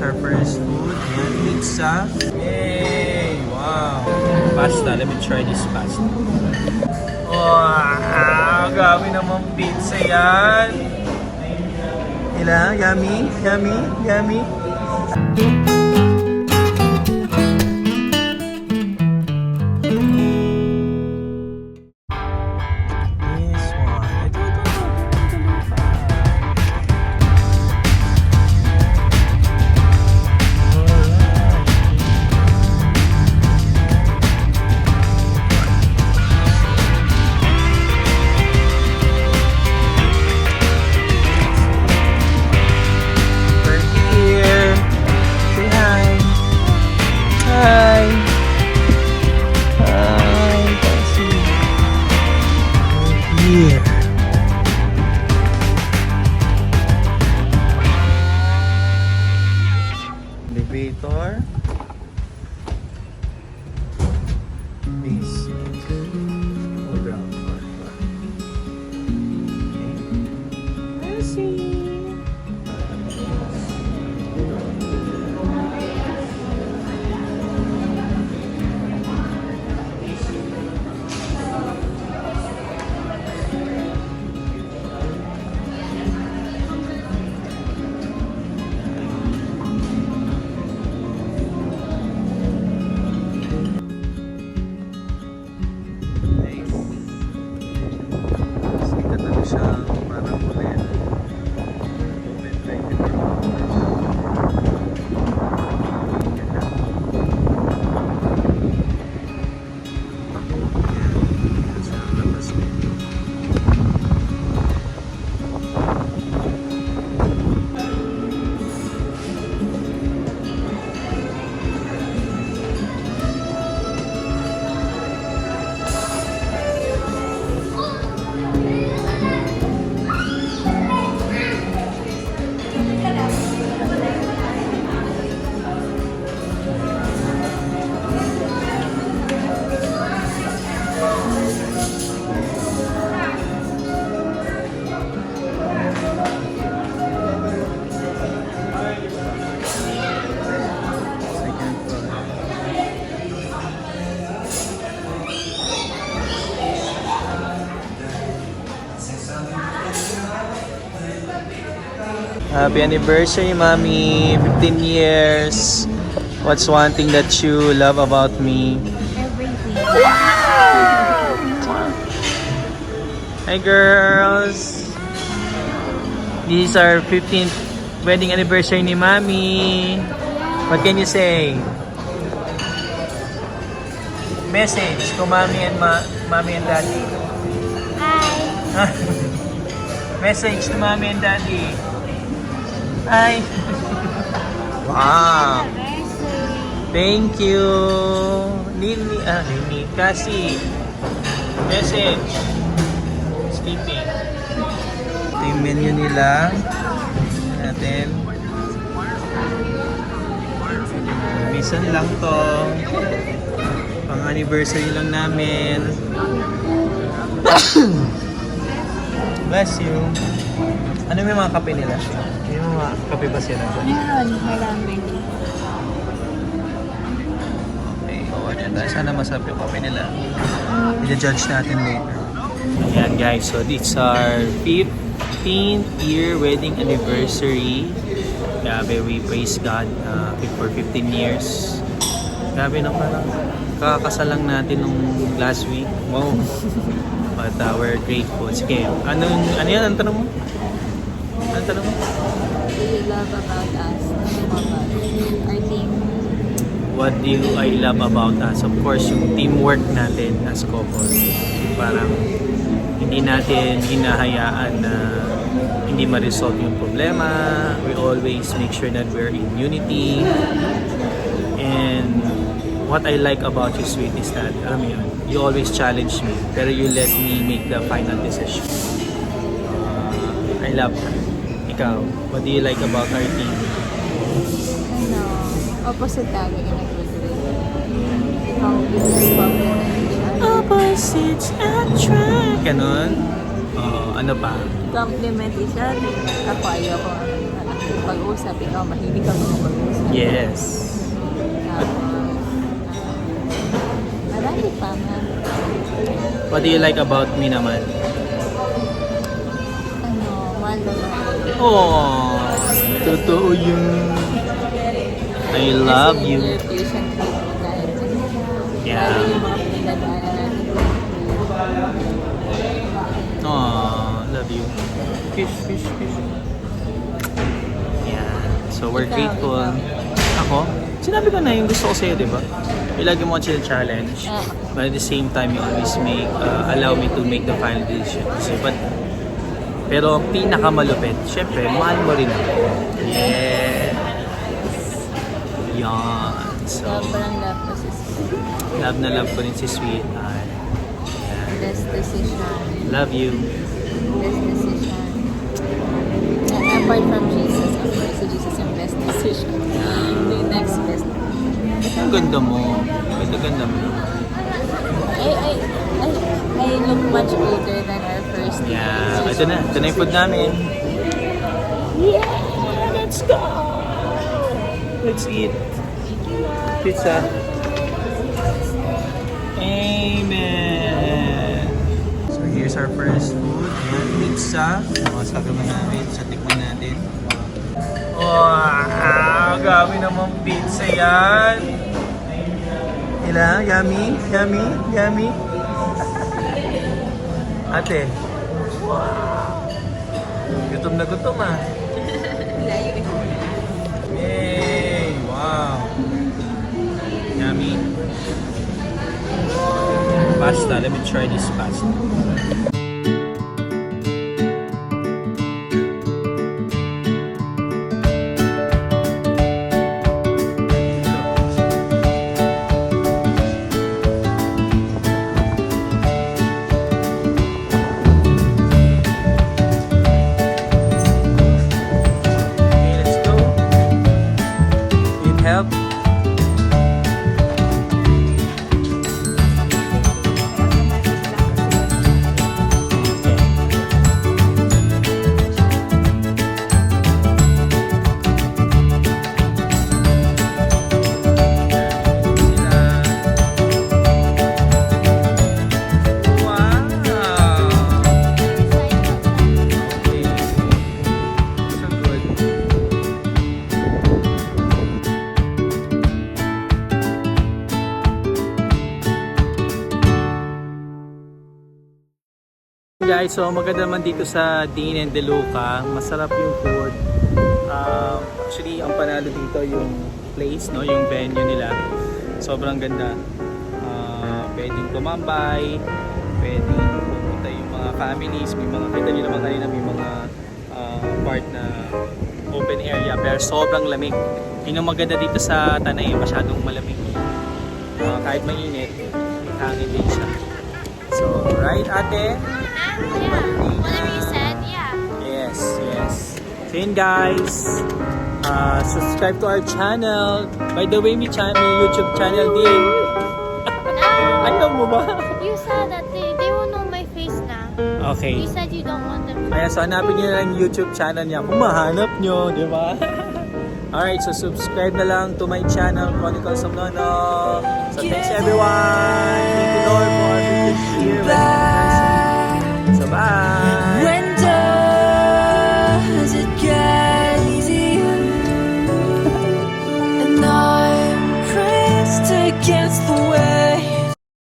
our first food. Ayan, pizza. Yay! Wow! Pasta. Let me try this pasta. Wow! Grabe naman pizza yan! Ila, yummy, yummy, yummy. This one. Ito. Elevator. Basic. Ground floor. Okay. I see. Happy anniversary, Mommy! 15 years! What's one thing that you love about me? Everything. Hi, girls! This is our 15th wedding anniversary ni Mommy. What can you say? Message to Mommy and Mommy and Daddy. Hi. Message to Mommy and Daddy. Hi. Wow. Thank you. Nini, Kasi. Message. Sleeping. Ito yung menu nila. Natin. Bisan lang to. Pang anniversary lang namin. Bless you. Ano may mga kape nila? May mga kape ba sila? Meron, marami. Okay, order tayo. Sana masarap yung kape nila. I-judge natin later. Ayan guys, so this is our 15th year wedding anniversary. Grabe, we praise God for 15 years. Grabe na parang kakasal lang natin nung last week. Wow. But we're grateful. Sige, ano yan? Ang tanong mo? Ang tanong mo? What do you love about us? Our team. What do I love about us? Of course, yung teamwork natin as couple. Parang hindi natin hinahayaan na hindi ma-resolve yung problema. We always make sure that we're in unity. And what I like about you, sweet, is that, alam mo yun, you always challenge me, pero you let me make the final decision. I love that. Ikaw, what do you like about our team? Ano, opposite tayo yung nag-relate. Complement. Opposites attract. Ganon? Ano pa? Compliment each other. Ako ayaw ko pag-usap. Ikaw mahilig ako mag-usap. Yes. Marami pa, ma'am. What do you like about me naman? Mahal na mahal. Oh, totoo yun. I love Kasi you. your patient with me kahit Yeah. lalo yung mga pinagdaanan natin. Oh, love you. Fish, fish, fish. Yeah. So we're Ikaw, grateful. ikaw. Ako? Sinabi ko na yung gusto ko sa'yo, di ba? Yung lagi mo chill challenge. Ah. But at the same time, you always make, allow me to make the final decision. So, pero ang pinakamalupit, syempre, mahal mo rin ako. Yes. Yan. So, Sobrang love ko si Sweet. love na love ko rin si Sweetheart. Yan. Best decision. Love you. Best decision. And apart from Jesus, of course, si Jesus yung best decision. The next best. Ang ganda mo. Ganda mo. I look much older than our first Yeah. Ito na. Ito na yung food namin. Yeah! Let's go! Let's eat. Pizza. Amen! So here's our first food. Ayan, pizza. Masasabi namin. Sa tikman natin. Wow! Grabe naman pizza yan! Ila, yummy, yummy, yummy. Ate. Wow. Gutom na gutom ah. Yay! Wow. Yummy. Pasta. Let me try this pasta. Help. Guys, so maganda naman dito sa Dean and DeLuca. Masarap yung food. Actually, ang panalo dito yung place, no, yung venue nila. Sobrang ganda. Pwedeng tumambay, pwedeng pumunta yung mga families. May mga, kita nyo naman kanina, may mga part na open area. Pero sobrang lamig. Yun ang maganda dito sa Tanay, masyadong malamig. Kahit mainit, hangin din siya. So, right, ate? Yeah, whatever you said, yeah. Yes, yes. So yun guys, subscribe to our channel. By the way, may YouTube channel din. Ayaw mo ba? You said that they will know my face now. Okay. You said you don't want them to. Kaya so hanapin nyo na lang yung YouTube channel niya. Kung mahanap nyo, di ba? Alright, so subscribe na lang to my channel, Chronicles of Nono. So thanks everyone. Thank you Lord for this year. So bye.